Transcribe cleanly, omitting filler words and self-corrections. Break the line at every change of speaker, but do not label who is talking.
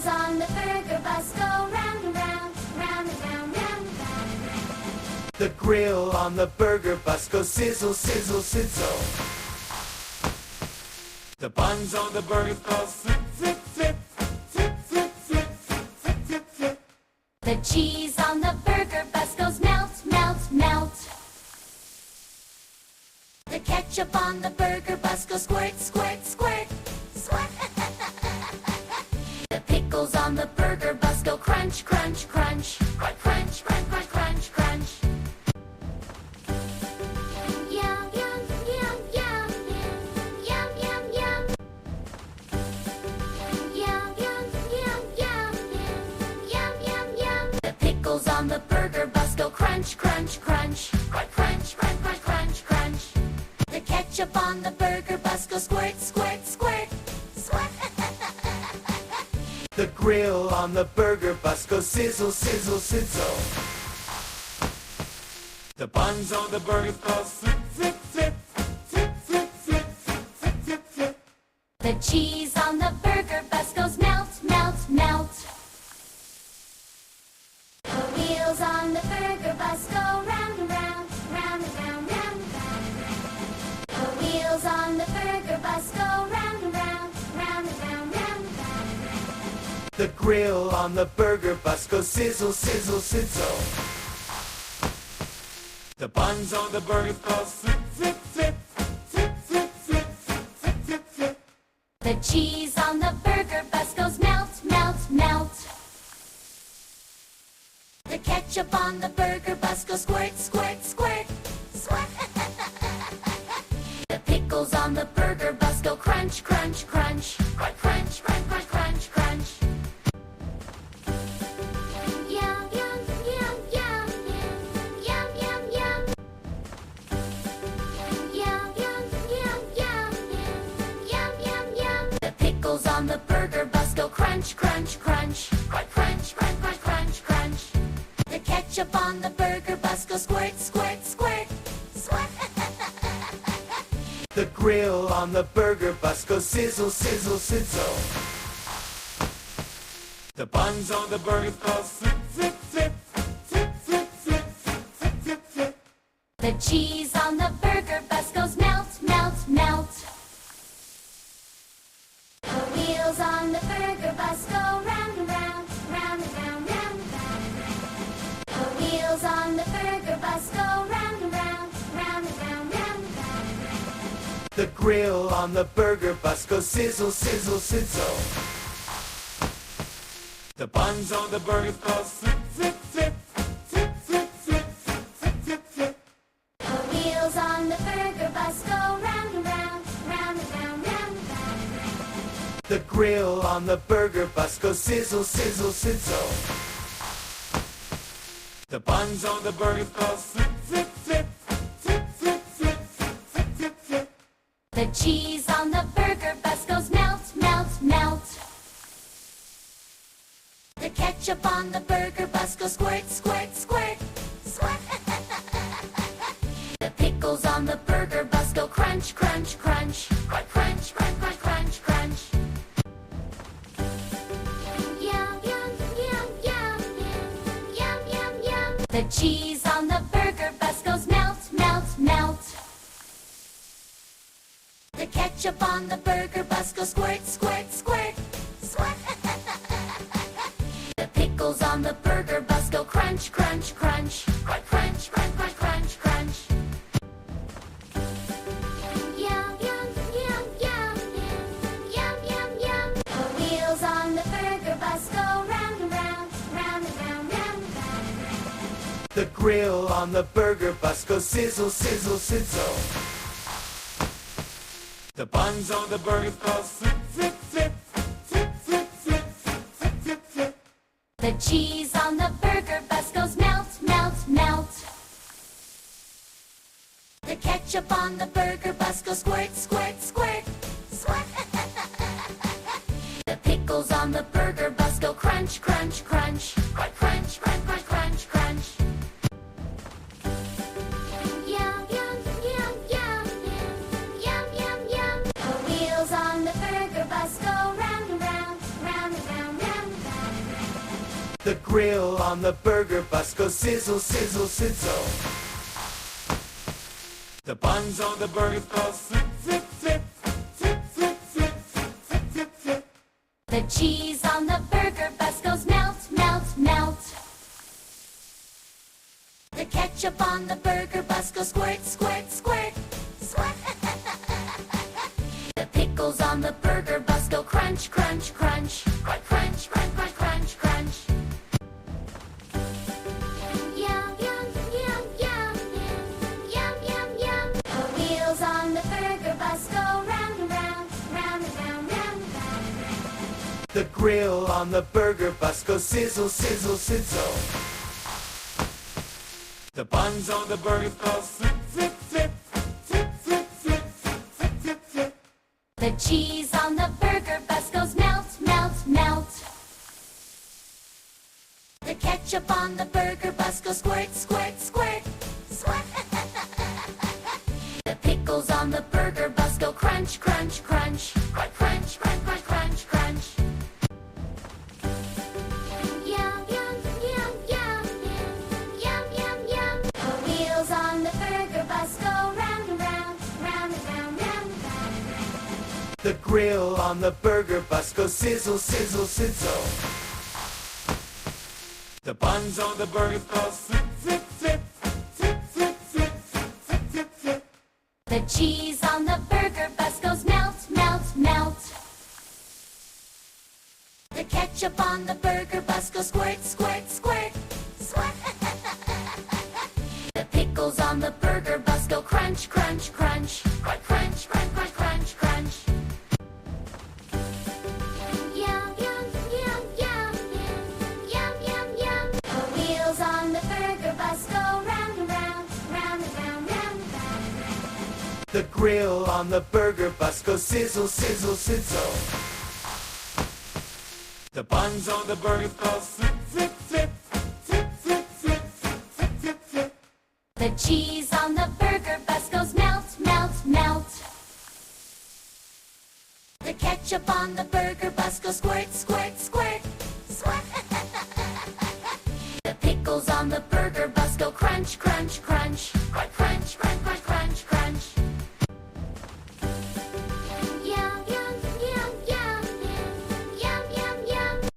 wheels on the burger bus go round and round, round and round, round and round.
The grill on the burger bus goes sizzle, sizzle, sizzle. The buns on the burger bus flip, flip, flip, flip, flip, flip, flip, flip, flip.
The cheese on the burger bus goes melt, melt, melt. The ketchup on the burger bus goes squirt, squirt, squirt, squirt. The pickles on the burger bus go crunch, crunch, crunch, crunch, crunch, crunch, crunch, crunch, crunch. Yum, yum, yum, yum, yum, yum, yum. Yum, yum, yum, yum, yum, yum, yum. The pickles on the burger bus go crunch, crunch, crunch, crunch, crunch, crunch, crunch, crunch, crunch. The ketchup on the burger bus goes squirt, squirt, squirt, squirt.
The grill on the burger bus goes sizzle, sizzle, sizzle. The buns on the burger bus flip, flip, flip, flip, flip, flip, flip, flip, flip.
The cheese on the burger bus goes melt, melt, melt. The wheels on the burger bus go round and round, round and round, round and round. The wheels on the burger bus go round and round, round and round, round and round.
The grill on the burger bus goes sizzle, sizzle, sizzle. The buns on the burger bus flip, flip, flip, flip, flip, flip, flip, flip, flip.
The cheese on the burger bus goes melt, melt, melt. The ketchup on the burger bus goes squirt, squirt, squirt, squirt. The pickles on the burger bus go crunch, crunch, crunch, crunch, crunch, crunch, crunch, crunch, crunch. Yum, yum, yum, yum, yum, yum, yum. Yum, yum, yum, yum, yum, yum, yum. The pickles on the burger bus go crunch, crunch, crunch, crunch, crunch, crunch, crunch, crunch, crunch. The ketchup on the burger bus goes squirt, squirt, squirt, squirt.
The grill on the burger bus goes sizzle, sizzle, sizzle. The buns on the burger bus flip, flip, flip, flip, flip, flip, flip, flip, flip.
The cheese on the burger bus goes melt, melt, melt. The wheels on the burger bus go round and round, round and round, round and round. The wheels on the burger bus go round and round, round and round, round and round.
The grill on the burger bus goes sizzle, sizzle, sizzle. The buns on the burger bus flip, flip, flip, flip, flip, flip, flip, flip, flip.
The wheels on the burger bus go round and round, round and round, round and round.
The grill on the burger bus goes sizzle, sizzle, sizzle. The buns on the burger bus flip, flip, flip, flip, flip, flip, flip, flip, flip.
The cheese on the burger bus goes melt, melt, melt. The ketchup on the burger bus goes squirt, squirt, squirt, squirt. The pickles on the burger bus go crunch, crunch, crunch, crunch, crunch, crunch, crunch, crunch, crunch. Yum, yum, yum, yum, yum, yum, yum. The cheese on the burger bus goes melt, melt, melt. The ketchup on the burger bus goes squirt, squirt, squirt, squirt. The pickles on the burger bus go crunch, crunch, crunch, crunch, crunch, crunch, crunch, crunch, crunch. Yum, yum, yum, yum, yum, yum, yum. The wheels on the burger bus go round and round, round and round, round and round.
The grill on the burger bus goes sizzle, sizzle, sizzle. The buns on the burger bus flip, flip, flip, flip, flip, flip, flip, flip, flip.
The cheese on the burger bus goes melt, melt, melt. The ketchup on the burger bus goes squirt, squirt, squirt, squirt. The pickles on the burger bus go crunch, crunch, crunch, crunch, crunch, crunch, crunch, crunch, crunch. Yum, yum, yum, yum, yum, yum, yum. The wheels on the burger bus go round and round, round and round, round and
The grill on the burger bus goes sizzle, sizzle, sizzle. The buns on the burgers go zip, zip, zip, zip, zip, zip, zip, zip, zip.
The cheese on the burger bus goes melt, melt, melt. The ketchup on the burger bus goes squirt, squirt, squirt, squirt. The pickles on the burger bus go crunch, crunch, crunch, crunch, crunch, crunch, crunch, crunch, crunch. Yum, yum, yum, yum, yum, yum, yum. The wheels on the burger bus go round and round, round and round, round and round.
The grill on the burger bus goes sizzle, sizzle, sizzle. The buns on the burgers go zip, zip, zip, zip, zip, zip, zip, zip, zip.
The cheese on the burger bus goes melt, melt, melt. The ketchup on the burger bus goes squirt, squirt, squirt, squirt. The pickles on the burger bus go crunch, crunch, crunch, crunch, crunch, crunch, crunch, crunch, crunch. Yum, yum, yum, yum, yum, yum, yum. The wheels on the burger bus go round and round, round and round, round and round.
The grill on the burger bus goes sizzle, sizzle, sizzle. The buns on the burgers go zip, zip, zip, zip, zip, zip, zip, zip, zip.
The cheese on the burger bus goes melt, melt, melt. The ketchup on the burger bus goes squirt, squirt, squirt, squirt. The pickles on the burger bus go crunch, crunch, crunch, crunch, crunch, crunch, crunch, crunch, crunch. Yum, yum, yum, yum, yum, yum, yum. The wheels on the burger bus go round and round, round and round, round and round.
The grill on the burger bus goes sizzle, sizzle, sizzle. The buns on the burgers go zip, zip, zip, zip, zip, zip, zip, zip, zip.
The cheese on the burger bus goes melt, melt, melt. The ketchup on the burger bus goes squirt, squirt, squirt, squirt. The pickles on the burger bus go crunch, crunch, crunch.